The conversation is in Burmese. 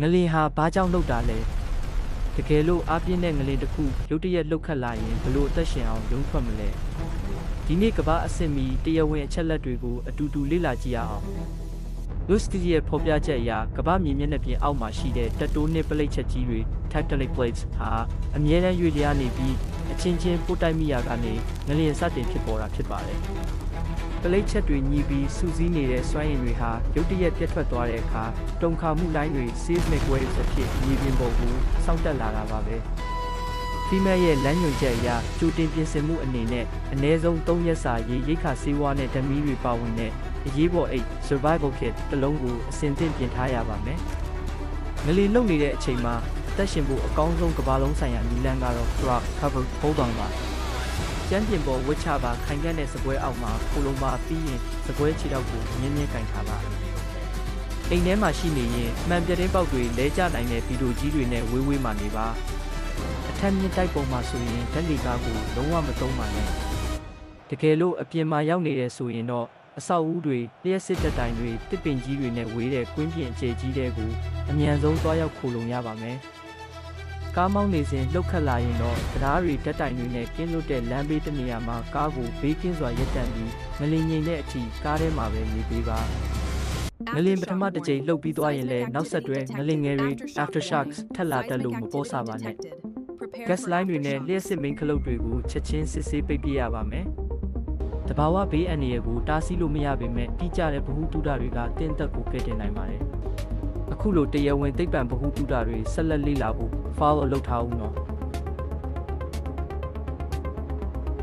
ငလင်ဟာဘာကြောင့်လှုပ်တာလဲတကယ်လို့အားပြင်းတဲ့ငလင်တစ်ခုရုတ်တရက်လှုပ်ခတ်လာရင်ဘလို့အသက်ရှင်အောင်ရုန်းထွက်မလဲဒီနေ့ကမ္ဘာအဆင့်မီတရားဝင်အချက်လက်တွေကိုအတူတူလေ့လာကြည့်ရအောင် Lustig ရဲ့ဖော်ပြချက်အရကမ္ဘာမြေမျက်နှာပြင်အောက်မှာရှိတဲ့တက်တိုးနှစ်ပလိတ်ချက်ကြီးတွေ tectonic plates ဟာအမြဲတမ်းရွေ့လျားနေပြီးအချင်းချင်းပို့တိုက်မိရာကနေငလျင်စတင်ဖြစ်ပေါ်တာဖြစ်ပါတယ်။ပလိတ်ချက်တွေညီပြီးစူးစီးနေတဲ့စွမ်းရည်တွေဟာရုတ်တရက်ပြတ်ထွက်သွားတဲ့အခါတုန်ခါမှုလိုင်းတွေ seismic waves အဖြစ်မြေပြင်ပေါ်ကိုစောင့်တက်လာတာပါပဲ။ FEMA ရဲ့လမ်းညွှန်ချက်အရကြိုတင်ပြင်ဆင်မှုအနေနဲ့အနည်းဆုံး3ရက်စာရိက္ခာဆေးဝါးနဲ့ဓမီတွေပါဝင်တဲ့အရေးပေါ်အိတ် survival kit တစ်လုံးကိုအစဉ်သင့်ပြင်ထားရပါမယ်။ငလီလုံနေတဲ့အချိန်မှာအသက်ရှင်ဖို့အကောင်းဆုံးကမ္ဘာလုံးဆိုင်ရာနည်းလမ်းကတော့ drop cover hold on ပါ။ကျန်းပြင်ပေါ်ဝစ်ချပါခိုင်ခန့်တဲ့စပွဲအောက်မှာခိုလုံးပါပြီးရင်စပွဲခြေထောက်ကိုမြင်းမြင်းကင်ထားပါ။အိမ်ထဲမှာရှိနေရင်မှန်ပြတဲ့ပေါက်တွေလဲကျနိုင်တဲ့ဗီဒီယိုကြီးတွေနဲ့ဝေးဝေးမှနေပါ။အထက်မြင့်တိုက်ပုံမှာဆိုရင်ဓာတ်လေကားကိုလုံးဝမသုံးပါနဲ့။တကယ်လို့အပြင်မှာရောက်နေရဆိုရင်တော့အဆောက်အဦတွေလျှက်စစ်တပ်တိုင်တွေတစ်ပင်ကြီးတွေနဲ့ဝေးတဲ့ကွင်းပြင်အခြေကြီးတွေကိုအမြန်ဆုံးသွားရောက်ခိုလုံရပါမယ်။ကားမောင်းနေစဉ်လှုပ်ခတ်လာရင်တော့တရားတွေဓာတ်တိုင်တွေနဲ့ကင်းလွတ်တဲ့လမ်းဘေးတစ်နေရာမှာကားကိုဘေးကင်းစွာရပ်တန့်ပြီးငလင်ငိမ်တဲ့အထိကားထဲမှာပဲနေပေးပါ။ငလင်ပထမတစ်ကြိမ်လှုပ်ပြီးသွားရင်လည်းနောက်ဆက်တွဲငလင်ငယ်တွေ aftershocks ထပ်လာတက်လို့မပေါ်စားပါနဲ့။ gas line တွေနဲ့လျှက်စစ်မိန်းခလုတ်တွေကိုချက်ချင်းစစ်ဆေးပိတ်ပြရပါမယ်။တဘာဝဘေးအန္တရာယ်ကိုတားဆီးလို့မရပေမဲ့တိကျတဲ့ဗဟုသုတတွေကတင်းသက်ကိုကဲတင်နိုင်ပါတယ်။အခုလိုတရားဝင်သိပ္ပံဗဟုသုတတွေဆက်လက်လေ့လာဖို့ follow လုပ်ထားဦးနော်။